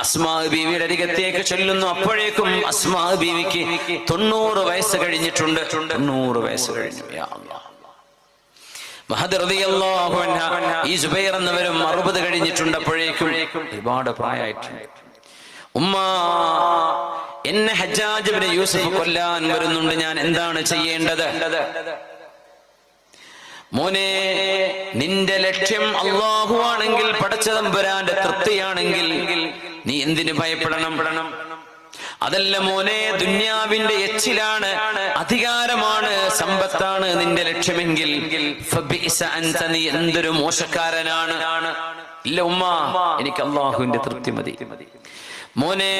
അസ്മാ ബീവിയുടെ അരികത്തേക്ക് ചെല്ലുന്നു. അപ്പോഴേക്കും അസ്മാ ബീവിക്ക് 90 വയസ്സ് കഴിഞ്ഞിട്ടുണ്ട്. 90 വയസ്സ് കഴിഞ്ഞു. യാ അല്ലാഹ്. മഹദ് റളിയല്ലാഹു അൻഹ ഈ സുബൈർ എന്നവരും 60 കഴിഞ്ഞിട്ടുണ്ട്. അപ്പോഴേക്കും ഒരുപാട് പ്രായമായിട്ടുണ്ട്. ഉമ്മ, എന്നെ ഹജ്ജാജ് ഇബ്നു യൂസുഫ് കൊല്ലാൻ വരുന്നുണ്ട്, ഞാൻ എന്താണ് ചെയ്യേണ്ടത്? മോനെ, നിന്റെ ലക്ഷ്യം അല്ലാഹു ആണെങ്കിൽ, പടച്ച തമ്പുരാന്റെ തൃപ്തിയാണെങ്കിൽ നീ എന്തിനു ഭയപ്പെടണം? അതല്ല മോനെ, ദുന്യാവിന്റെ എച്ചിലാണ്, അധികാരമാണ്, സമ്പത്താണ് നിന്റെ ലക്ഷ്യമെങ്കിൽ ഫബിഇസ അൻത, നീ എന്തൊരു മോശക്കാരനാണ്. ഇല്ല ഉമ്മ, എനിക്ക് അല്ലാഹുവിന്റെ തൃപ്തി മതി. മോനെ,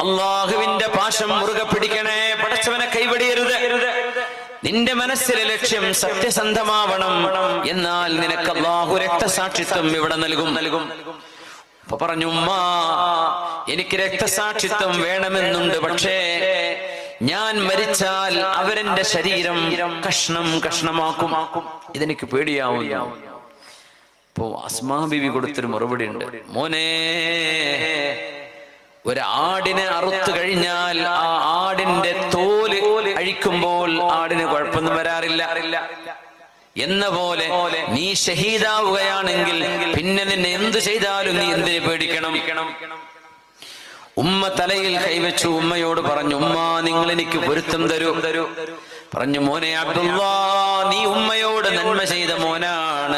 അല്ലാഹുവിന്റെ പാശം മുറുകെ പിടിക്കണേ, പടച്ചവനെ കൈവടിയരുത്. നിന്റെ മനസ്സിലെ ലക്ഷ്യം സത്യസന്ധമാവണം. എന്നാൽ നിനക്ക് അല്ലാഹു രക്തസാക്ഷിത്വം ഇവിടെ നൽകും. അപ്പൊ പറഞ്ഞു, ഉമ്മ, എനിക്ക് രക്തസാക്ഷിത്വം വേണമെന്നുണ്ട്, പക്ഷേ ഞാൻ മരിച്ചാൽ അവരെന്റെ ശരീരം കഷ്ണം കഷ്ണമാക്കും, ഇതെനിക്ക് പേടിയാവുന്നു. അപ്പോ അസ്മാ ബീവി കൊടുത്തൊരു മറുപടി ഉണ്ട്. മോനെ, ഒരാടിനെ അറുത്തു കഴിഞ്ഞാൽ ആ ആടിന്റെ തോല് അഴിക്കുമ്പോൾ ആടിന് കുഴപ്പമൊന്നും വരാറില്ല. എന്ന പോലെ നീ ഷഹീദാവുകയാണെങ്കിൽ പിന്നെ നിന്നെ എന്തു ചെയ്താലും നീ എന്തിനു പേടിക്കണം? ഉമ്മ തലയിൽ കൈവച്ചു. ഉമ്മയോട് പറഞ്ഞു, ഉമ്മ, നിങ്ങൾ എനിക്ക് പൊരുത്തം തരൂ. പറഞ്ഞു, മോനെ അബ്ദുല്ലാ, നീ ഉമ്മയോട് നന്മ ചെയ്ത മോനാണ്,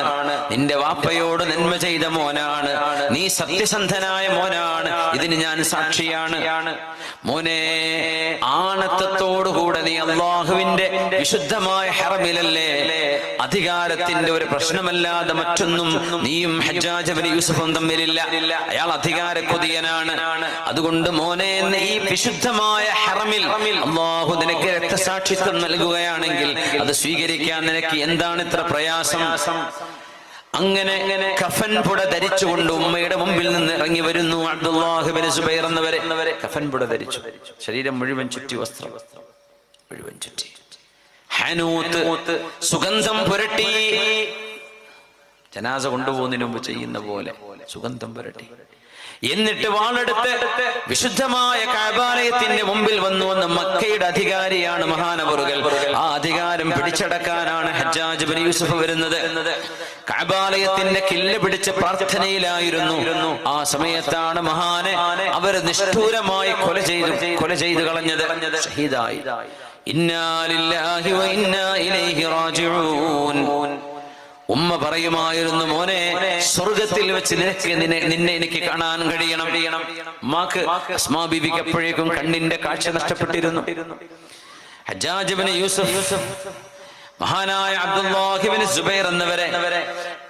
നിന്റെ വാപ്പയോട് നന്മ ചെയ്ത മോനാണ്, നീ സത്യസന്ധനായ മോനാണ്, ഇതിന് ഞാൻ സാക്ഷിയാണ്. മോനെ, ആണത്തത്തോടുകൂടെ നീ അല്ലാഹുവിന്റെ വിശുദ്ധമായ ഹറമിലല്ലേ, അധികാരത്തിന്റെ ഒരു പ്രശ്നമല്ലാതെ മറ്റൊന്നും നീയും ഹജ്ജാജ് ഇബ്നു യൂസുഫും തമ്മിലില്ല. അയാൾ അധികാര കൊതിയനാണ്. അതുകൊണ്ട് മോനെ, ഈ വിശുദ്ധമായ ഹറമിൽ അല്ലാഹു നിനക്ക് രക്തസാക്ഷിത്വം നൽകുകയാണെങ്കിൽ അത് സ്വീകരിക്കാൻ നിനക്ക് എന്താണ് ഇത്ര പ്രയാസം? അങ്ങനെ കഫൻ പുട ധരിച്ചുകൊണ്ട് ഉമ്മയുടെ മുമ്പിൽ നിന്ന് ഇറങ്ങി വരുന്നു അബ്ദുല്ലാഹ് ഇബ്നു സുബൈർ എന്നവരെ. കഫൻ പുട ധരിച്ചു, ശരീരം മുഴുവൻ ചുറ്റി, വസ്ത്രം മുഴുവൻ ചുറ്റി, ഹനൂത്ത് സുഗന്ധം പുരട്ടി, ജനാസ കൊണ്ടുപോകുന്നതിന് മുമ്പ് ചെയ്യുന്ന പോലെ സുഗന്ധം പുരട്ടി. എന്നിട്ട് വാളെടുത്ത് വിശുദ്ധമായ കഅബാലയത്തിന്റെ മുമ്പിൽ വന്നു. മക്കയുടെ അധികാരിയാണ് മഹാനവറുകൾ. ആ അധികാരം പിടിച്ചടക്കാനാണ് ഹജ്ജാജ് ഇബ്നു യൂസുഫ് വരുന്നത്. കഅബാലയത്തിന്റെ കില്ല് പിടിച്ച പ്രാർത്ഥനയിലായിരുന്നു. ആ സമയത്താണ് മഹാനെ അവർ നിഷ്ഠൂരമായി കൊല ചെയ്തു കളഞ്ഞത്, ഷഹീദായി. ഇന്നാ ലില്ലാഹി വ ഇന്നാ ഇലൈഹി റാജിഊൻ. ഉമ്മ പറയുമായിരുന്നു, മോനെ, സ്വർഗത്തിൽ വെച്ച് നിന്നെ എനിക്ക് കാണാൻ കഴിയണം. ഉമ്മാക്ക്, അസ്മാ ബീവിക്ക് എപ്പോഴേക്കും കണ്ണിന്റെ കാഴ്ച നഷ്ടപ്പെട്ടിരുന്നു. ഹജ്ജാജ് ഇബ്നു യൂസുഫ് മഹാനായ അബ്ദുല്ലാഹ് ഇബ്നു സുബൈർ എന്നവരെ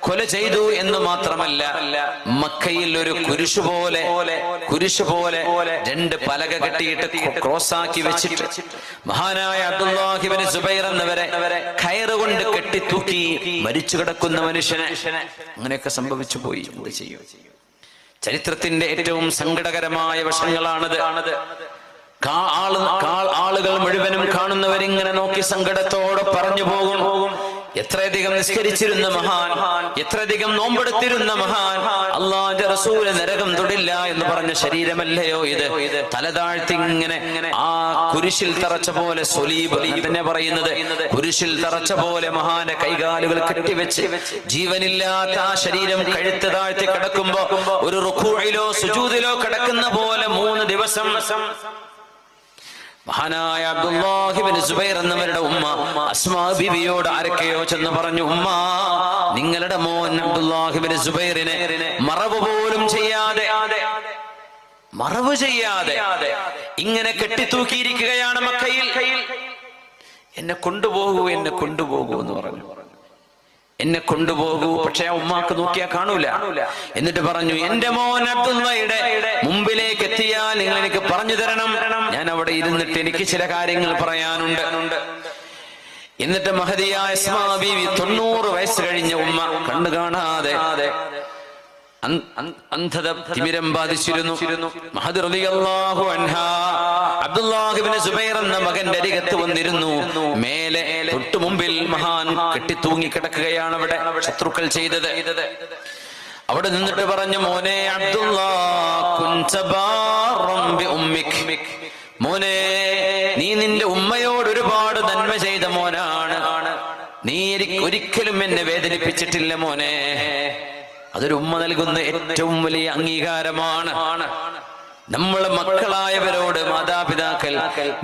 കൊല ചെയ്തു എന്ന് മാത്രമല്ല, മക്കയിൽ ഒരു കുരിശ് പോലെ 2 പലക കെട്ടിയിട്ട് ക്രോസാക്കി വെച്ചിട്ട് മഹാനായ അബ്ദുല്ലാഹ് ഇബ്നു സുബൈർ എന്നവരെ കയറ് കൊണ്ട് കെട്ടിത്തൂക്കി മരിച്ചു കിടക്കുന്ന മനുഷ്യനെ. അങ്ങനെയൊക്കെ സംഭവിച്ചു പോയി. എന്ത് ചെയ്യും? ചരിത്രത്തിന്റെ ഏറ്റവും സങ്കടകരമായ വശങ്ങളാണത്. ആളുകൾ മുഴുവനും കാണുന്നവരിങ്ങനെ നോക്കി സങ്കടത്തോടെ പറഞ്ഞു പോകും, എത്രയധികം നിസ്കരിച്ചിരുന്ന മഹാൻ, എത്രയധികം നോമ്പെടുത്തിരുന്ന മഹാൻ, അല്ലാഹുവിന്റെ റസൂൽ നരകം തൊടില്ല എന്ന് പറഞ്ഞ ശരീരമല്ലയോ ഇത്? തല താഴ്ത്തി ഇങ്ങനെ ആ കുരിശിൽ തറച്ച പോലെ, സ്വലീബ് തന്നെ പറയുന്നത്, കുരിശിൽ തറച്ച പോലെ മഹാന്റെ കൈകാലുകൾ കെട്ടിവെച്ച് ജീവനില്ലാത്ത ആ ശരീരം കഴുത്ത് താഴ്ത്തി കിടക്കുമ്പോ ഒരു റുകൂഇലോ സുജൂദിലോ കിടക്കുന്ന പോലെ 3 ദിവസം മഹാനായ അബ്ദുല്ലാഹ് ഇബ്നു സുബൈർ എന്നവരുടെ ഉമ്മ അസ്മാ ബീവിയോട് ആരൊക്കെയോ ചെന്ന് പറഞ്ഞു, ഉമ്മ, നിങ്ങളുടെ മോൻ അബ്ദുല്ലാഹ് ഇബ്നു സുബൈറിനെ മറവ് പോലും ചെയ്യാതെ ഇങ്ങനെ കെട്ടിത്തൂക്കിയിരിക്കുകയാണ് മക്കയിൽ. എന്നെ കൊണ്ടുപോകൂ എന്ന് പറഞ്ഞു. എന്നെ കൊണ്ടുപോകൂ. പക്ഷെ ആ ഉമ്മാക്ക് നോക്കിയാൽ കാണൂല. എന്നിട്ട് പറഞ്ഞു, എന്റെ മോൻ അബ്ദുള്ളയുടെ മുമ്പിലേക്ക് എത്തിയാൽ നിങ്ങൾ എനിക്ക് പറഞ്ഞു തരണം, ഞാൻ അവിടെ ഇരുന്നിട്ട് എനിക്ക് ചില കാര്യങ്ങൾ പറയാനുണ്ട്. എന്നിട്ട് മഹദിയായ അസ്മാ ബീവി 90 വയസ്സ് കഴിഞ്ഞ ഉമ്മ, കണ്ണു കാണാതെ അന്ധത തിമിരം ബാധിച്ചിരുന്നു. മഹദി റളിയല്ലാഹു അൻഹാ അബ്ദുല്ലാഹ് ഇബ്നു സുബൈർ എന്ന മകന്റെ അരികത്ത് വന്നിരുന്നു. മേലെ തൊട്ടു മുമ്പിൽ മഹാൻ കെട്ടിത്തൂങ്ങി കിടക്കുകയാണ് അവിടെ ശത്രുക്കൾ ചെയ്തത്. അവിടെ നിന്നിട്ട് പറഞ്ഞു, മോനെ അബ്ദുല്ലാ, കുൻത ബാറൻ ബി ഉമ്മിക്, മോനെ നീ നിന്റെ ഉമ്മയോട് ഒരുപാട് നന്മ ചെയ്ത മോനാണ്, നീ ഒരിക്കലും എന്നെ വേദനിപ്പിച്ചിട്ടില്ല മോനെ. അതൊരു ഉമ്മ നൽകുന്ന ഏറ്റവും വലിയ അംഗീകാരമാണ്. നമ്മളെ മക്കളായവരോട്, മാതാപിതാക്കൾ,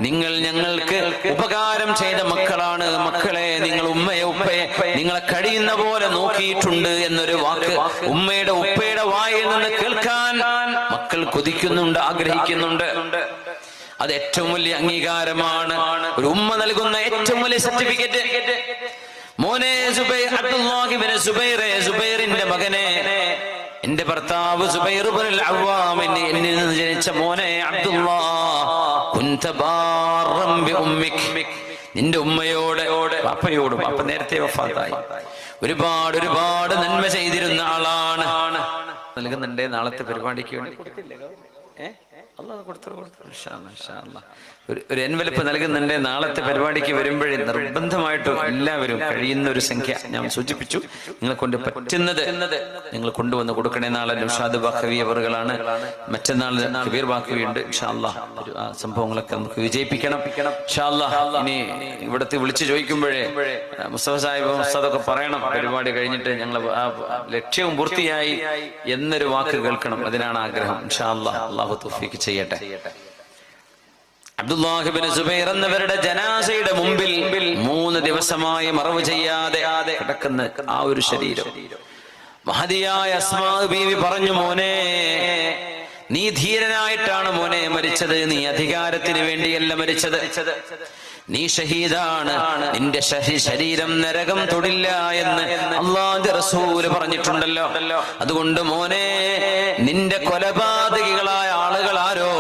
നിങ്ങൾ ഞങ്ങൾക്ക് ഉപകാരം ചെയ്ത മക്കളാണ്, മക്കളെ നിങ്ങൾ ഉമ്മയെ ഉപ്പയെ നിങ്ങളെ കഴിയുന്ന പോലെ നോക്കിയിട്ടുണ്ട് എന്നൊരു വാക്ക് ഉമ്മയുടെ ഉപ്പയുടെ വായിൽ നിന്ന് കേൾക്കാൻ മക്കൾ കൊതിക്കുന്നുണ്ട്, ആഗ്രഹിക്കുന്നുണ്ട്. അത് ഏറ്റവും വലിയ അംഗീകാരമാണ്, ഒരു ഉമ്മ നൽകുന്ന ഏറ്റവും വലിയ സർട്ടിഫിക്കറ്റ്. മോനെ സുബൈർ, അബ്ദുല്ലാഹി ഇബ്നു സുബൈർ, സുബൈറിന്റെ മകനെ, എന്റെ ഭർത്താവ് സുബൈർ ഇബ്നുൽ അവ്വാം, എന്നിൽ നിന്ന് ജനിച്ച മോനെ അബ്ദുല്ലാഹ്, കുൻത ബാറൻ ബി ഉമ്മിക്, നിന്റെ ഉമ്മയോട്, പാപ്പയോടും, പാപ്പ നേരത്തെ വഫാത്തായി, ഒരുപാട് നന്മ ചെയ്തിരുന്ന ആളാണ്. നൽകുന്നുണ്ടേ നാളത്തെ പരിപാടിക്ക് വേണ്ടി. ഒരു എൻവലപ്പ് നൽകുന്നുണ്ട്. നാളത്തെ പരിപാടിക്ക് വരുമ്പോഴേ നിർബന്ധമായിട്ടും എല്ലാവരും കഴിയുന്ന ഒരു സംഖ്യ ഞാൻ സൂചിപ്പിച്ചു, നിങ്ങളെ കൊണ്ട് പറ്റുന്നത് നിങ്ങൾ കൊണ്ടുവന്ന് കൊടുക്കണേ. നാളെ നൗഷാദ് ബാഖവി അവറുകളാണ്, മറ്റന്നാൾ കബീർ ബാഖവി ഉണ്ട്. ഇൻഷാ അല്ലാഹ് ആ സംഭവങ്ങളൊക്കെ നമുക്ക് വിജയിപ്പിക്കണം ഇൻഷാ അല്ലാഹ്. ഇനി ഇവിടത്തെ വിളിച്ചു ചോദിക്കുമ്പോഴേ മുസ്തഫ സാഹിബ് ഉസ്താദൊക്കെ പറയണം, പരിപാടി കഴിഞ്ഞിട്ട് ഞങ്ങൾ ആ ലക്ഷ്യവും പൂർത്തിയായി എന്നൊരു വാക്ക് കേൾക്കണം. അതിനാണ് ആഗ്രഹം. ഇൻഷാ അല്ലാഹ്. അല്ലാഹു തൗഫീഖ് ചെയ്യട്ടെ. അബ്ദുല്ലാഹി ഇബ്നു സുബൈർ എന്നവരുടെ ജനാസയുടെ മുമ്പിൽ 3 ദിവസമായി മറവ് ചെയ്യാതെ കിടക്കുന്ന ആ ഒരു ശരീരം, മഹദിയായ അസ്മാ ബീവി പറഞ്ഞു, മോനെ നീ ധീരനായിട്ടാണ് മോനെ മരിച്ചത്, നീ അധികാരത്തിന് വേണ്ടിയല്ല മരിച്ചത്, നീ ഷഹീദാണ്, നിന്റെ ശരീരം നരകം തൊടില്ല എന്ന് അല്ലാഹുവിന്റെ റസൂൽ പറഞ്ഞിട്ടുണ്ടല്ലോ. അതുകൊണ്ട് മോനെ, നിന്റെ കൊലപാതകികളായ ആളുകൾ ആരോ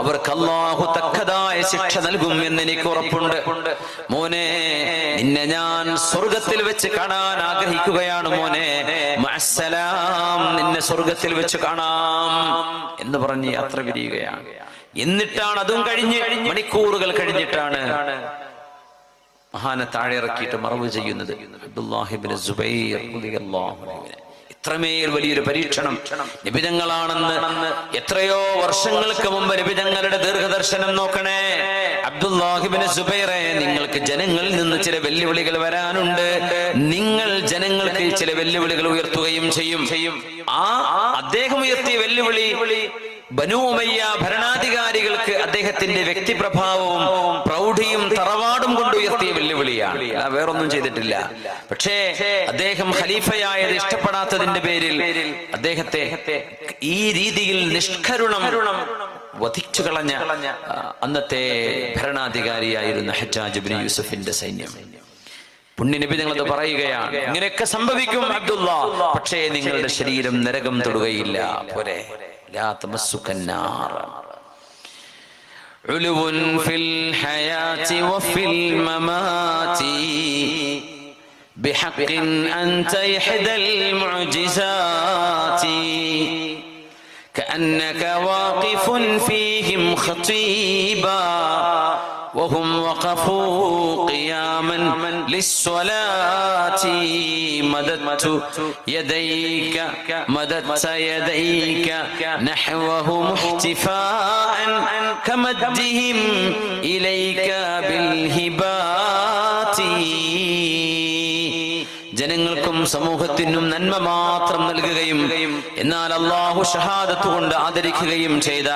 അവർക്ക് അല്ലാഹു തക്കതായ ശിക്ഷ നൽകും എന്ന് എനിക്ക് ഉറപ്പുണ്ട്. മോനെ, നിന്നെ ഞാൻ സ്വർഗത്തിൽ വെച്ച് കാണാൻ ആഗ്രഹിക്കുകയാണ് മോനെ, മഅസ്സലാം, നിന്നെ സ്വർഗത്തിൽ വെച്ച് കാണാം എന്ന് പറഞ്ഞ് യാത്ര പിരിയുകയാണ്. എന്നിട്ടാണ്, അതും കഴിഞ്ഞ് മണിക്കൂറുകൾ കഴിഞ്ഞിട്ടാണ് മഹാനെ താഴെ ഇറക്കിയിട്ട് മറവ് ചെയ്യുന്നത് അബ്ദുല്ലാഹി ഇബ്നു സുബൈർ റളിയല്ലാഹു അൻഹു. ഇത്രമേൽ വലിയൊരു പരീക്ഷണം നിബിതങ്ങളാണെന്ന് എത്രയോ വർഷങ്ങൾക്ക് മുമ്പ് നിബിതങ്ങളുടെ ദീർഘദർശനം നോക്കണേ. അബ്ദുല്ലാഹി ഇബ്നു സുബൈറെ, നിങ്ങൾക്ക് ജനങ്ങളിൽ നിന്ന് ചില വെല്ലുവിളികൾ വരാനുണ്ട്, നിങ്ങൾ ജനങ്ങൾക്ക് ചില വെല്ലുവിളികൾ ഉയർത്തുകയും ചെയ്യും. ആ അദ്ദേഹം ഉയർത്തിയ വെല്ലുവിളി ബനൂ ഉമയ്യ ഭരണാധികാരികൾക്ക് അദ്ദേഹത്തിന്റെ വ്യക്തിപ്രഭാവവും പ്രൗഢിയും തറവാടും കൊണ്ട് ഉയർത്തിയ വെല്ലുവിളിയാണ്, വേറൊന്നും ചെയ്തിട്ടില്ല. പക്ഷേ അദ്ദേഹം ഖലീഫയായത് ഇഷ്ടപ്പെടാത്തതിന്റെ പേരിൽ അദ്ദേഹത്തെ ഈ രീതിയിൽ നിഷ്കരുണം വധിച്ചു കളഞ്ഞ അന്നത്തെ ഭരണാധികാരിയായിരുന്ന ഹജ്ജാജ് ഇബ്നു യൂസുഫിന്റെ സൈന്യം. പുണ്യനബി ഞങ്ങളത് പറയുകയാണ്, ഇങ്ങനെയൊക്കെ സംഭവിക്കും അബ്ദുള്ള, പക്ഷേ നിങ്ങളുടെ ശരീരം നരകം തൊടുകയില്ല. പോരെ, لا تمسك النار. علو في الحياة وفي الممات بحق أنت إحدى المعجزات كأنك واقف فيهم خطيبا وهم وقفوا قياما للصلاة مددت يديك نحوهم احتفاء كمدهم إليك بالهبات. ജനങ്ങൾക്കും സമൂഹത്തിനും നന്മ മാത്രം നൽകുകയും എന്നാൽ അല്ലാഹു ഷഹാദത്ത് കൊണ്ട് ആദരിക്കുകയും ചെയ്ത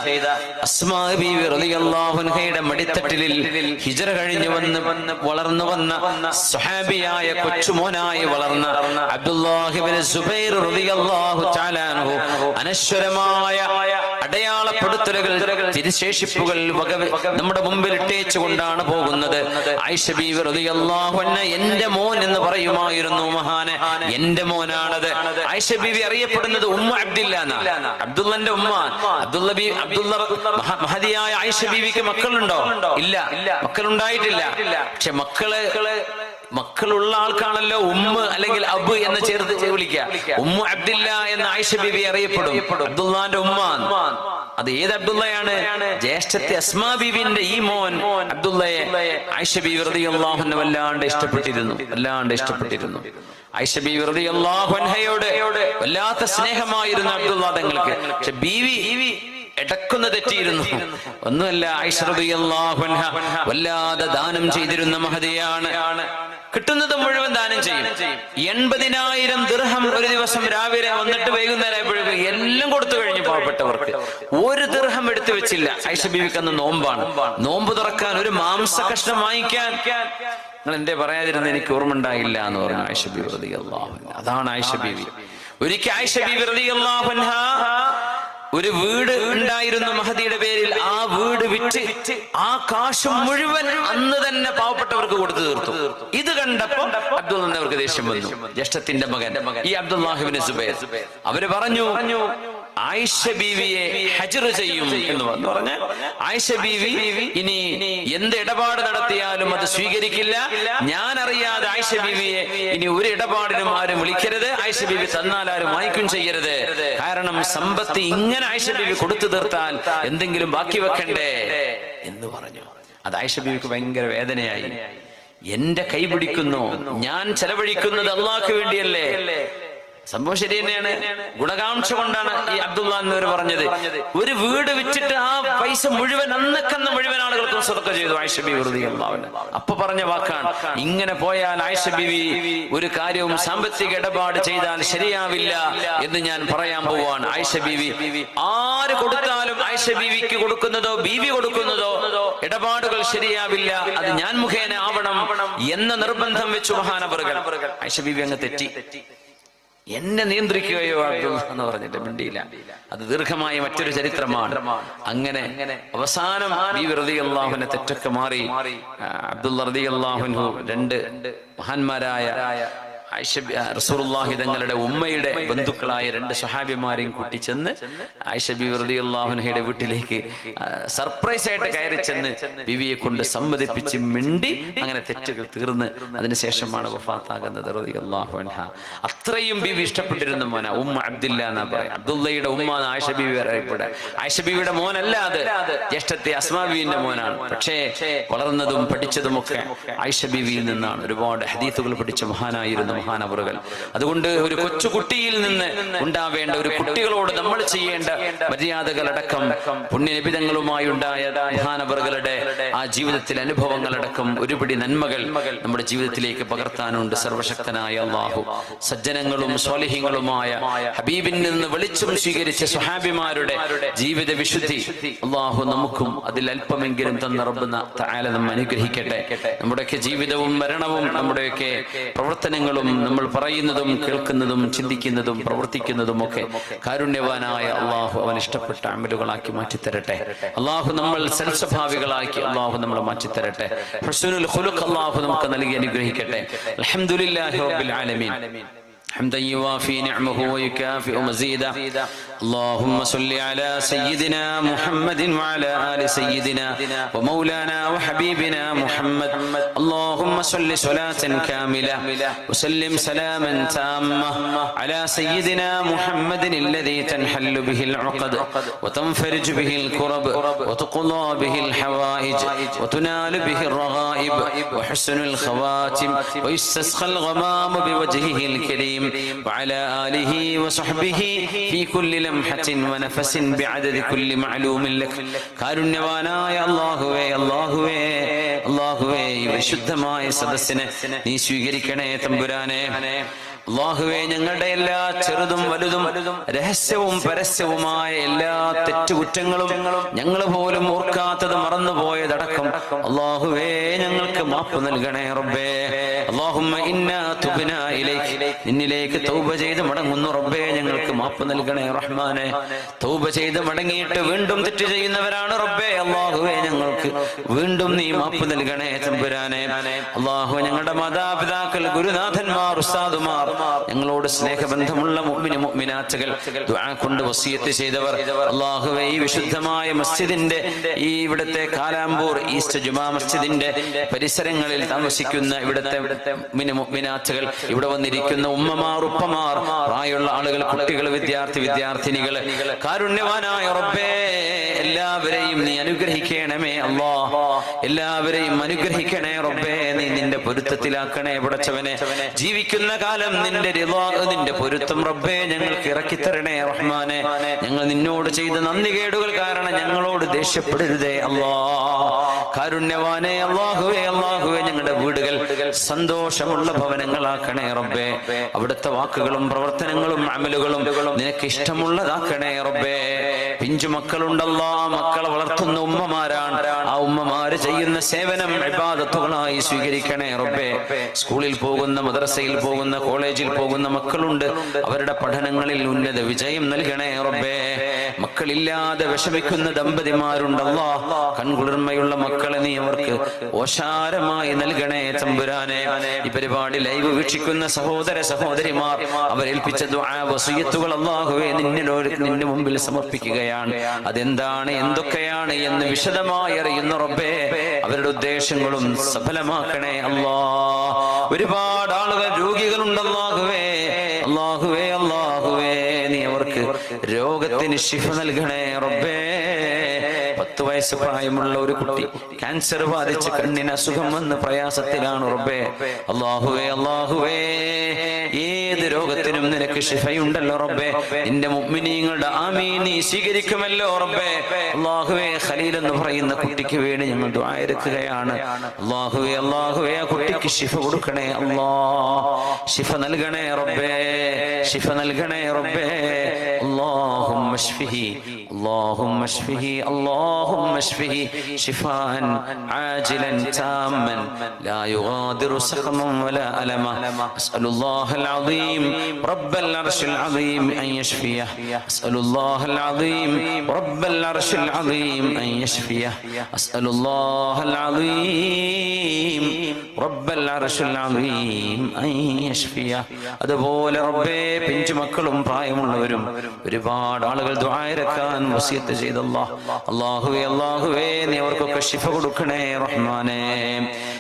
അസ്മാ ബീവി റളിയല്ലാഹു അൻഹയുടെ മടിത്തട്ടിൽ ഹിജ്റ കഴിഞ്ഞു വളർന്നു വന്ന സ്വഹാബിയായ കൊച്ചുമോനായി വളർന്ന അബ്ദുല്ലാഹി ഇബ്നു സുബൈർ റളിയല്ലാഹു തആല അൻഹു അനശ്വരമായ അടയാളപ്പെടുത്തലുകൾ, തിരുശേഷിപ്പുകൾ നമ്മുടെ മുമ്പിൽ ഇട്ടേച്ചുകൊണ്ടാണ് പോകുന്നത്. ആയിഷ ബീവി റളിയല്ലാഹു അൻഹ എന്റെ മോൻ എന്ന് പറയുമായിരുന്നു. മഹാനെ, എന്റെ മോനാണത്. ആയിഷ ബീവി അറിയപ്പെടുന്നത് ഉമ്മ അബ്ദില്ല എന്നാണ്, അബ്ദുള്ളന്റെ ഉമ്മ. മഹദിയായ ആയിഷ ബീവിക്ക് മക്കളുണ്ടോ? ഇല്ല, മക്കളുണ്ടായിട്ടില്ല. പക്ഷെ മക്കളുള്ള ആൾക്കാണല്ലോ ഉമ്മ അല്ലെങ്കിൽ അബ് എന്ന് ചേർത്ത് വിളിക്കുക. ഉമ്മ അബ്ദില്ല എന്ന ആയിഷ ബീവി അറിയപ്പെടും, അബ്ദുള്ളാന്റെ ഉമ്മ. അത് ഏത് അബ്ദുള്ളയാണ്? ജ്യേഷ്ഠത്തെ അസ്മാ ബീവിന്റെ ഈ മോൻ അബ്ദുള്ളയെ ആയിഷ ബീവി റളിയല്ലാഹു അൻഹ വല്ലാണ്ട് ഇഷ്ടപ്പെട്ടിരുന്നു. ആയിഷ ബീവി റളിയല്ലാഹു അൻഹയോട് വല്ലാത്ത സ്നേഹമായിരുന്നു അബ്ദുല്ലാ തങ്ങൾക്ക്. പക്ഷെ ബീവി ഇടക്കുന്ന തെറ്റിയിരുന്നു. ഒന്നുമല്ല, ആയിഷ റളിയല്ലാഹു അൻഹ വല്ലാതെ ദാനം ചെയ്തിരുന്ന മഹദിയാണ്. കിട്ടുന്നത് മുഴുവൻ ദാനം ചെയ്യും. 80,000 ദിർഹം ഒരു ദിവസം രാവിലെ വന്നിട്ട് വൈകുന്നേരം എല്ലാം കൊടുത്തു കഴിഞ്ഞു പാവപ്പെട്ടവർക്ക്. ഒരു ദിർഹം എടുത്തു വെച്ചില്ല. ആയിഷ ബീവിക്ക് അന്ന് നോമ്പാണ്. നോമ്പ് തുറക്കാൻ ഒരു മാംസ കഷ്ണം വാങ്ങിക്കാൻ നിങ്ങൾ എന്തേ പറയാതിരുന്ന എനിക്ക് ഓർമ്മ ഉണ്ടായില്ല എന്ന് പറഞ്ഞു ആയിഷ ബീവി റളിയല്ലാഹു അൻഹ. അതാണ് ആയിഷ ബീവി. ഒരിക്കൽ ആയിഷ ബീവി റളിയല്ലാഹു അൻഹ ഒരു വീട് ഉണ്ടായിരുന്നു മഹദിയുടെ പേരിൽ. ആ വീട് വിറ്റ് ആ കാശ് മുഴുവൻ അന്ന് തന്നെ പാവപ്പെട്ടവർക്ക് കൊടുത്തു തീർത്തു. ഇത് കണ്ടപ്പോ അബ്ദുള്ളവർക്ക് ദേഷ്യം വന്നു. ജ്യേഷ്ഠത്തിന്റെ മകൻ ഈ അബ്ദുല്ലാഹി ഇബ്നു സുബൈർ അവര് പറഞ്ഞു ആയിഷ ബീവിയെ ഹജ്ർ ചെയ്യും എന്ന് പറഞ്ഞ ആയിഷ ബീവി ഇനി എന്ത് ഇടപാട് നടത്തിയാലും അത് സ്വീകരിക്കില്ല. ഞാൻ അറിയാതെ ആയിഷ ബീവിയെ ഇനി ഒരു ഇടപാടിനും ആരും വിളിക്കരുത്. ആയിഷ ബീവി തന്നാൽ ആരും വായിക്കും ചെയ്യരുത്. കാരണം സമ്പത്ത് ഇങ്ങനെ ആയിഷ ബീവി കൊടുത്തു തീർത്താൽ എന്തെങ്കിലും ബാക്കി വെക്കണ്ടേ എന്ന് പറഞ്ഞു. അത് ആയിഷ ബീവിക്ക് ഭയങ്കര വേദനയായി. എന്റെ കൈ പിടിക്കുന്നു, ഞാൻ ചെലവഴിക്കുന്നത് അള്ളാഹ്ക്ക് വേണ്ടിയല്ലേ. സംഭവം ശരി തന്നെയാണ്. ഗുണകാംക്ഷ കൊണ്ടാണ് ഈ അബ്ദുള്ള എന്നവർ പറഞ്ഞത്. ഒരു വീട് വിറ്റിട്ട് ആ പൈസ മുഴുവൻ അന്നക്കന്ന് മുഴുവൻ ആളുകൾക്കും സ്വതക്ക ചെയ്തു ആയിഷ ബീവി റളിയല്ലാഹു അൻഹ. അപ്പൊ പറഞ്ഞ വാക്കാണ്, ഇങ്ങനെ പോയാൽ ആയിഷ ബീവി ഒരു കാര്യവും സാമ്പത്തിക ഇടപാട് ചെയ്താൽ ശരിയാവില്ല എന്ന് ഞാൻ പറയാൻ പോവാണ്. ആയിഷ ബീവി ആര് കൊടുത്താലും ആയിഷ ബീവിക്ക് കൊടുക്കുന്നതോ ബീവി കൊടുക്കുന്നതോ ഇടപാടുകൾ ശരിയാവില്ല, അത് ഞാൻ മുഖേന ആവണം എന്ന നിർബന്ധം വെച്ചു മഹാനവറുകൾ. ആയിഷ ബീവി അങ്ങ് തെറ്റി. എന്നെ നിയന്ത്രിക്കുകയോ എന്ന് പറഞ്ഞിട്ട് മിണ്ടിയില്ല. അത് ദീർഘമായ മറ്റൊരു ചരിത്രമാണ്. അങ്ങനെ അവസാനം ബീവി റളിയല്ലാഹു അൻഹ തെറ്റൊക്കെ മാറി അബ്ദുള്ള റളിയല്ലാഹു അൻഹു രണ്ട് മഹാന്മാരായ റസൂലുള്ളാഹി തങ്ങളുടെ ഉമ്മയുടെ ബന്ധുക്കളായ രണ്ട് സ്വഹാബിമാരെയും കൂട്ടിച്ചെന്ന് ആയിഷ ബീവി റളിയല്ലാഹു അൻഹയുടെ വീട്ടിലേക്ക് സർപ്രൈസ് ആയിട്ട് കയറി ചെന്ന് ബീവിയെ കൊണ്ട് സമ്മതിപ്പിച്ച് മിണ്ടി അങ്ങനെ തെറ്റുകൾ തീർന്ന് അതിനുശേഷമാണ് വഫാത്താകുന്നത് റളിയല്ലാഹു അൻഹ. അത്രയും ബീവി ഇഷ്ടപ്പെട്ടിരുന്ന മോന ഉമ്മ അബ്ദുല്ല എന്നാ പറയാം. അബ്ദുള്ളയുടെ ഉമ്മ ആയിഷ ബീവി അറിയപ്പെടുക. ആയിഷ ബീവിയുടെ മോനല്ല, അത് ജ്യേഷ്ഠത്തെ അസ്മാ ബീവിന്റെ മോനാണ്. പക്ഷേ വളർന്നതും പഠിച്ചതും ഒക്കെ ആയിഷ ബീവിയിൽ നിന്നാണ്. ഒരുപാട് ഹദീസുകൾ പഠിച്ച മഹാനായിരുന്നു മഹാനവറുകൾ. അതുകൊണ്ട് ഒരു കൊച്ചുകുട്ടിയിൽ നിന്ന് ഉണ്ടാവേണ്ട, ഒരു കുട്ടികളോട് നമ്മൾ ചെയ്യേണ്ട മര്യാദകളടക്കം പുണ്യനിബിതങ്ങളുമായി ഉണ്ടായ മഹാനവറുകളുടെ ആ ജീവിതത്തിലെ അനുഭവങ്ങളടക്കം ഒരുപിടി നന്മകൾ നമ്മുടെ ജീവിതത്തിലേക്ക് പകർത്താനുണ്ട്. സർവശക്തനായ അല്ലാഹു സജ്ജനങ്ങളും സ്വാലിഹീങ്ങളുമായ ഹബീബിൽ നിന്ന് വെളിച്ചം സ്വീകരിച്ച സ്വഹാബിമാരുടെ ജീവിത വിശുദ്ധി അല്ലാഹു നമുക്കും അതിൽ അല്പമെങ്കിലും തന്ന റബ്ബ് തആല നമ്മെ അനുഗ്രഹിക്കട്ടെ. നമ്മുടെയൊക്കെ ജീവിതവും മരണവും നമ്മുടെയൊക്കെ പ്രവർത്തനങ്ങളും നമ്മൾ പറയുന്നതും കേൾക്കുന്നതും ചിന്തിക്കുന്നതും പ്രവർത്തിക്കുന്നതും ഒക്കെ കാരുണ്യവാനായ അള്ളാഹു അവൻ ഇഷ്ടപ്പെട്ട അമലുകളാക്കി മാറ്റിത്തരട്ടെ. അള്ളാഹു നമ്മൾ സൽസ്വഭാവികളാക്കി അള്ളാഹു നമ്മളെ മാറ്റിത്തരട്ടെ. ഹുസ്നുൽ ഖുലുഖ് അള്ളാഹു നമുക്ക് നൽകി അനുഗ്രഹിക്കട്ടെ. അൽഹംദുലില്ലാഹി റബ്ബിൽ ആലമീൻ. حمدا يوافي نعمه ويكافئ مزيدا. اللهم صل على سيدنا محمد وعلى آل سيدنا ومولانا وحبيبنا محمد. اللهم صل صلاة كاملة وسلم سلاما تاما على سيدنا محمد الذي تنحل به العقد وتنفرج به الكرب وتقضى به الحوائج وتنال به الرغائب وحسن الخواتم ويستسقى الغمام بوجهه الكريم وعلى آله وصحبه في كل لمحة ونفس بعدد كل معلوم لك. കാരുണ്യവാനായ അല്ലാഹുവേ അല്ലാഹുവേ അല്ലാഹുവേ ഈ വിശുദ്ധമായ സദസ്സിനെ നീ സ്വീകരിക്കണേ തമ്പുരാനെ. അല്ലാഹുവേ ഞങ്ങളുടെ എല്ലാ ചെറുതും വലുതും രഹസ്യവും പരസ്യവുമായ എല്ലാ തെറ്റുകുറ്റങ്ങളും ഞങ്ങൾ പോലും ഓർക്കാത്തത് മറന്നുപോയതടക്കം അല്ലാഹുവേ ഞങ്ങൾക്ക് മാപ്പ് നൽകണേ റബ്ബേ. അല്ലാഹുമ്മ ഇന്നാ തുബ്നാ ഇലൈക്, നിന്നിലേക്ക് തൗബ ചെയ്ത് മടങ്ങുന്നു റബ്ബേ, ഞങ്ങൾക്ക് മാപ്പ് നൽകണേ റഹ്മാനെ. തൗബ ചെയ്ത് മടങ്ങിയിട്ട് വീണ്ടും തെറ്റ് ചെയ്യുന്നവരാണ് റബ്ബേ. അല്ലാഹുവേ ഞങ്ങൾക്ക് വീണ്ടും നീ മാപ്പ് നൽകണേ തമ്പുരാനെ. അല്ലാഹു ഞങ്ങളുടെ മാതാപിതാക്കൾ, ഗുരുനാഥന്മാർ, ഉസ്താദുമാർ, ഞങ്ങളോട് സ്നേഹബന്ധമുള്ള മുഅ്മിന മുഅ്മിനാത്തുകൾ, ദുആ കൊണ്ട് വസിയത്ത് ചെയ്തവർ, അല്ലാഹുവേ ഈ വിശുദ്ധമായ മസ്ജിദിന്റെ ഈ ഇവിടുത്തെ കാലാമ്പൂർ ഈസ്റ്റ് ജുമാ മസ്ജിദിന്റെ പരിസരങ്ങളിൽ താമസിക്കുന്ന ഇവിടുത്തെ മുഅ്മിന മുഅ്മിനാത്തുകൾ, ഇവിടെ വന്നിരിക്കുന്ന ഉമ്മമാർ, ഉപ്പമാർ, പ്രായമുള്ള ആളുകൾ, കുട്ടികൾ, വിദ്യാർത്ഥിനികൾ, കാരുണ്യവാനായ റബ്ബേ എല്ലാ എല്ലാവരെയും നീ അനുഗ്രഹിക്കണമേ അല്ലാ. എല്ലാവരെയും അനുഗ്രഹിക്കണേ റബ്ബേ. നീ നിന്റെ പൊരുത്തത്തിലാക്കണേ പടച്ചവനെ. ജീവിക്കുന്ന കാലം നിന്റെ റിളാ, നിന്റെ പൊരുത്തം റബ്ബേ ഞങ്ങൾക്ക് ഇറക്കിത്തരണേ റഹ്മാനെ. ഞങ്ങൾ നിന്നോട് ചെയ്ത നന്ദികേടുകൾ കാരണം ഞങ്ങളോട് ദേഷ്യപ്പെടരുതേ അല്ലാ. കാരുണ്യവാനേ അല്ലാഹുവേ, അല്ലാഹുവേ ഞങ്ങളുടെ വീടുകൾ സന്തോഷമുള്ള ഭവനങ്ങളാക്കണേ റബ്ബേ. അവിടുത്തെ വാക്കുകളും പ്രവർത്തനങ്ങളും അമലുകളും നിനക്ക് ഇഷ്ടമുള്ളതാക്കണേ റബ്ബേ. പിഞ്ചു മക്കളുണ്ടല്ലോ, മക്കളെ വളർത്തുന്ന ഉമ്മമാരാണ്. ആ ഉമ്മമാര് ചെയ്യുന്ന സേവനം ഇബാദത്തുകളായി സ്വീകരിക്കണേ റബ്ബേ. സ്കൂളിൽ പോകുന്ന, മദ്രസയിൽ പോകുന്ന, കോളേജിൽ പോകുന്ന മക്കളുണ്ട്. അവരുടെ പഠനങ്ങളിൽ ഉന്നത വിജയം നൽകണേ റബ്ബേ. മക്കളില്ലാതെ വിഷമിക്കുന്ന ദമ്പതിമാരുണ്ടല്ലോ, കൺകുളിർമയുള്ള മക്കളെ നീ അവർക്ക് ഓശാരമായി നൽകണേ തമ്പുരാനെ. ഈ പരിപാടി ലൈവ് വീക്ഷിക്കുന്ന സഹോദര സഹോദരിമാർ അവരേൽപ്പിച്ച ദുആ വസിയത്തുകൾ അല്ലാഹുവേ നിന്റെ മുമ്പിൽ സമർപ്പിക്കുകയാണ്. അതെന്താണ്, എന്തൊക്കെയാണ് എന്ന് വിശദമായി അറിയുന്ന റബ്ബേ, അവരുടെ ഉദ്ദേശങ്ങളും സഫലമാക്കണേ അല്ലാ. ഒരുപാട് ആളുകൾ രോഗികളുണ്ട് അല്ലാഹുവേ, അല്ലാഹുവേ, അല്ലാഹുവേ നീ അവർക്ക് രോഗത്തിന് ശിഫ നൽകണേ റബ്ബേ. 10 വയസ്സ് പ്രായമുള്ള ഒരു കുട്ടി ക്യാൻസർ ബാധിച്ച് കണ്ണിന് അസുഖം വന്ന് പ്രയാസത്തിലാണ് റബ്ബേ. അല്ലാഹുവേ, അല്ലാഹുവേ ഏത് രോഗത്തിനും നിനക്ക് ശിഫയുണ്ടല്ലോ റബ്ബേ. നിന്റെ മുഅ്മിനീങ്ങളുടെ ആമീൻ നീ സ്വീകരിക്കുമല്ലോ റബ്ബേ. അല്ലാഹുവേ, ഖലീൽ എന്ന് പറയുന്ന കുട്ടിക്ക് വേണ്ടി ഞങ്ങൾ ദുആ ഇറക്കുകയാണ്. അല്ലാഹുവേ, അല്ലാഹുവേ ആ കുട്ടിക്ക് ശിഫ കൊടുക്കണേ അല്ലാ. ശിഫ നൽകണേ റബ്ബേ, ശിഫ നൽകണേ റബ്ബേ. اللهم اشفه اللهم اشفه اللهم اشفه شفاء عاجلا تاما لا يغادر سقما ولا ألما. أسأل الله العظيم رب العرش العظيم أن يشفيه. أسأل الله العظيم رب العرش العظيم أن يشفيه. أسأل الله العظيم رب العرش العظيم أن يشفيه. അതുപോലെ റബ്ബേ, പിഞ്ചു മക്കളും പ്രായമുള്ളവരും ഒരുപാട് ആളുകൾ ദുആ ഇറക്കാൻ വസിയത്ത് ചെയ്തല്ലോ. അല്ലാഹുവേ, അല്ലാഹുവേ നീ അവർക്കൊക്കെ ശിഫ കൊടുക്കണേ റഹ്മാനേ.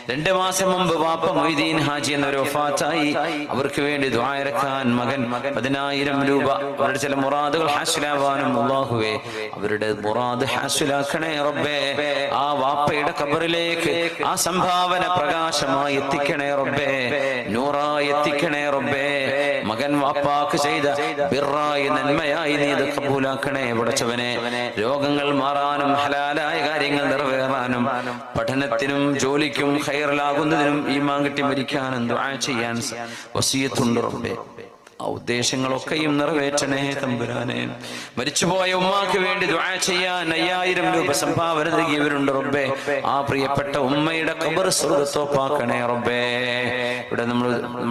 2 മാസം മുമ്പ് വാപ്പ മൊയ്തീൻ ഹാജി എന്നവർ വഫാത്തായി. അവർക്ക് വേണ്ടി ദുആ ഇറക്കാൻ മകൻ 10,000 രൂപ അവരുടെ ചില മുറാദുകൾ ഹാസിലാവാനും അല്ലാഹുവേ അവരുടെ മുറാദ് ഹാസിലാക്കണേ റബ്ബേ. ആ വാപ്പയുടെ ഖബറിലേക്ക് ആ സംഭാവന പ്രകാശമായി എത്തിക്കണേ റബ്ബേ, നൂറായി എത്തിക്കണേ റബ്ബേ. മകൻ വാപ്പാക്ക് ചെയ്ത ബിറായി നന്മയായി നീ ഇത് കബൂലാക്കണേ പടച്ചവനെ. രോഗങ്ങൾ മാറാനും ഹലാലായ കാര്യങ്ങൾ നിറവേറാനും പഠനത്തിനും ജോലിക്കും ഖൈറിലാകുന്നതിനും ഈമാൻ കിട്ടി മരിക്കാനും ദുആ ചെയ്യാൻ വസിയത്തുണ്ട് റബ്ബേ. ആ ഉദ്ദേശങ്ങളൊക്കെയും നിറവേറ്റണേ തമ്പുരാനെ. മരിച്ചുപോയ ഉമ്മാക്ക് വേണ്ടി ദുആ ചെയ്യാൻ 5000 രൂപ സംഭാവന നൽകിയവരുണ്ട് റബ്ബേ. ആ പ്രിയപ്പെട്ട ഉമ്മയുടെ ഖബർ സ്വർഗ്ഗത്തോപ്പാക്കണേ റബ്ബേ. ഇവിടെ നമ്മൾ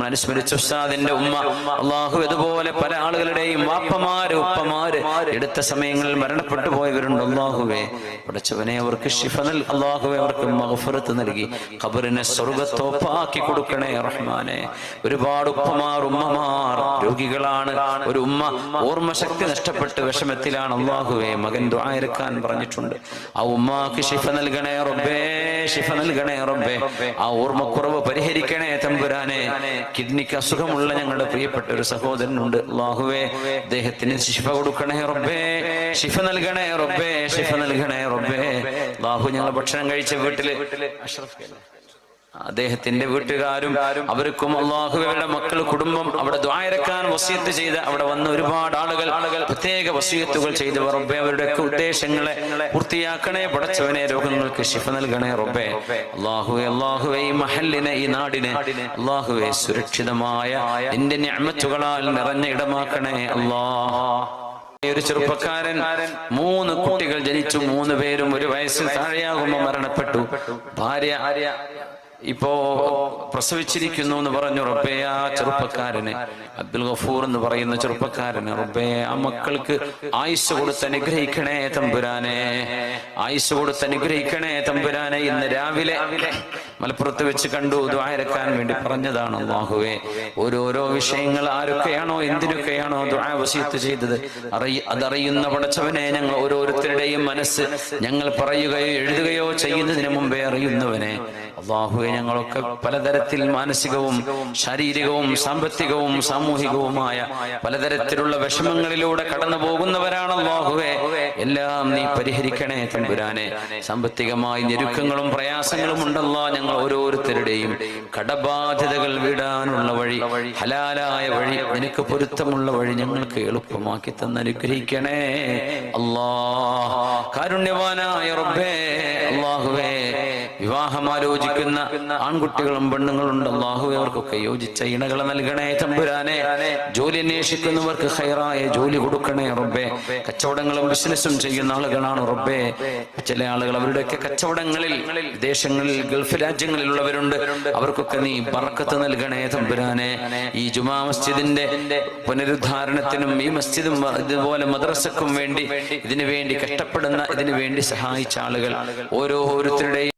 അനുസ്മരിച്ച ഉസ്താദിന്റെ ഉമ്മ, അല്ലാഹു ഇതുപോലെ പല ആളുകളുടെയും വാപ്പമാര് ഉപ്പമാര് എടുത്ത സമയങ്ങളിൽ മരണപ്പെട്ടു പോയവരുണ്ട്. അല്ലാഹുവേ പടച്ചവനെ അവർക്ക് ശിഫ നൽകി, അല്ലാഹുവേ അവർക്ക് മഗ്ഫിറത്ത് നൽകി ഖബറിനെ സ്വർഗ്ഗത്തോപ്പാക്കി കൊടുക്കണേ റഹ്മാനെ. ഒരുപാട് ഉപ്പമാർ ഉമ്മമാർ രോഗികളാണ്. ഒരു ഉമ്മ ഓർമ്മശക്തി നഷ്ടപ്പെട്ട് വിഷമത്തിലാണ്. അല്ലാഹുവേ മകൻ ദുആ ഇറക്കാൻ പറഞ്ഞിട്ടുണ്ട്. ആ ഉമ്മാക്ക് ശിഫ നൽകണേ റബ്ബേ, ശിഫ നൽകണേ റബ്ബേ. ആ ഓർമ്മക്കുറവ് പരിഹരിക്കണേ തമ്പുരാനെ. കിഡ്നിക്ക് അസുഖമുള്ള ഞങ്ങളുടെ പ്രിയപ്പെട്ട ഒരു സഹോദരനുണ്ട്. അല്ലാഹുവേ അദ്ദേഹത്തിന് ശിഫ കൊടുക്കണേ റബ്ബേ, ശിഫ നൽകണേ റബ്ബേ, ശിഫ നൽകണേ റബ്ബേ. അല്ലാഹു ഞങ്ങൾ ഭക്ഷണം കഴിച്ച വീട്ടില് അദ്ദേഹത്തിന്റെ വീട്ടുകാരും അവർക്കും അല്ലാഹുവയുടെ മക്കൾ കുടുംബം അവിടെ ദുആ ഇറക്കാൻ വസിയത്ത് ചെയ്ത് അവിടെ വന്ന ഒരുപാട് ആളുകൾ പ്രത്യേക വസിയത്തുകൾ ചെയ്തു റബ്ബേ. അവരുടെയൊക്കെ ഉദ്ദേശങ്ങളെ പൂർത്തിയാക്കണേ പടച്ചവനെ. രോഗങ്ങൾക്ക് ശിഫ നൽകണേ റബ്ബേ. അല്ലാഹുവേ, അല്ലാഹുവേ ഈ മഹല്ലിനെ, ഈ നാടിനെ അല്ലാഹുവേ സുരക്ഷിതമായ നിന്റെ നിഅമത്തുകളാൽ നിറഞ്ഞ ഇടമാക്കണേ അല്ലാഹ്. ഒരു ചെറുപ്പക്കാരൻ 3 കുട്ടികൾ ജനിച്ചു. 3 പേരും 1 വയസ്സിൽ താഴെയാകുമ്പോൾ മരണപ്പെട്ടു. ഭാര്യ ഇപ്പോ പ്രസവിച്ചിരിക്കുന്നു എന്ന് പറഞ്ഞു റബ്ബേ. ആ ചെറുപ്പക്കാരന് അബ്ദുൽ ഗഫൂർ എന്ന് പറയുന്ന ചെറുപ്പക്കാരന് റബ്ബേ ആ മക്കൾക്ക് ആയുസ് കൊടുത്ത് അനുഗ്രഹിക്കണേ തമ്പുരാനെ, ആയുസ് കൊടുത്ത് അനുഗ്രഹിക്കണേ തമ്പുരാനെ. ഇന്ന് രാവിലെ മലപ്പുറത്ത് വെച്ച് കണ്ടു, ദുആ ഇറക്കാൻ വേണ്ടി പറഞ്ഞതാണ്. അല്ലാഹുവേ ഓരോരോ വിഷയങ്ങൾ ആരൊക്കെയാണോ എന്തിനൊക്കെയാണോ ദുആ വസിയത്ത് ചെയ്തത് അതറിയുന്ന പടച്ചവനെ, ഞങ്ങൾ ഓരോരുത്തരുടെയും മനസ്സ് ഞങ്ങൾ പറയുകയോ എഴുതുകയോ ചെയ്യുന്നതിന് മുമ്പേ അറിയുന്നവനെ അല്ലാഹുവേ, ഞങ്ങളൊക്കെ പലതരത്തിൽ മാനസികവും ശാരീരികവും സാമ്പത്തികവും സാമൂഹികവുമായ പലതരത്തിലുള്ള വിഷമങ്ങളിലൂടെ കടന്നു പോകുന്നവരാണ് അല്ലാഹുവേ. എല്ലാം നീ പരിഹരിക്കണേ തമ്പുരാനെ. സാമ്പത്തികമായി ഞെരുക്കങ്ങളും പ്രയാസങ്ങളും ഉണ്ടല്ലോ, ഞങ്ങൾ ഓരോരുത്തരുടെയും കടബാധ്യതകൾ വിടാനുള്ള വഴി, ഹലാലായ വഴി, നിനക്ക് പൊരുത്തമുള്ള വഴി ഞങ്ങൾക്ക് എളുപ്പമാക്കി തന്ന് അനുഗ്രഹിക്കണേ അല്ലാഹ്. കാരുണ്യവാനായ റബ്ബേ, അല്ലാഹുവേ, വിവാഹം ആലോചിക്കുന്ന ആൺകുട്ടികളും പെണ്ണുങ്ങളുണ്ട് അല്ലാഹുവേ, അവർക്കൊക്കെ യോജിച്ച ഇണകളെ നൽകണേ തമ്പുരാനെ. ജോലി അന്വേഷിക്കുന്നവർക്ക് ഖൈറായ ജോലി കൊടുക്കണേ റബ്ബേ. കച്ചവടങ്ങളും ബിസിനസ്സും ചെയ്യുന്ന ആളുകളാണ് റബ്ബേ. ചില ആളുകൾ അവരുടെയൊക്കെ കച്ചവടങ്ങളിൽ വിദേശങ്ങളിൽ ഗൾഫ് രാജ്യങ്ങളിലുള്ളവരുണ്ട്, അവർക്കൊക്കെ നീ ബർക്കത്ത് നൽകണേ തമ്പുരാനെ. ഈ ജുമാ മസ്ജിദിന്റെ പുനരുദ്ധാരണത്തിനും ഈ മസ്ജിദും ഇതുപോലെ മദ്രസക്കും വേണ്ടി ഇതിനു വേണ്ടി കഷ്ടപ്പെടുന്ന, ഇതിനു വേണ്ടി സഹായിച്ച ആളുകൾ ഓരോരുത്തരുടെയും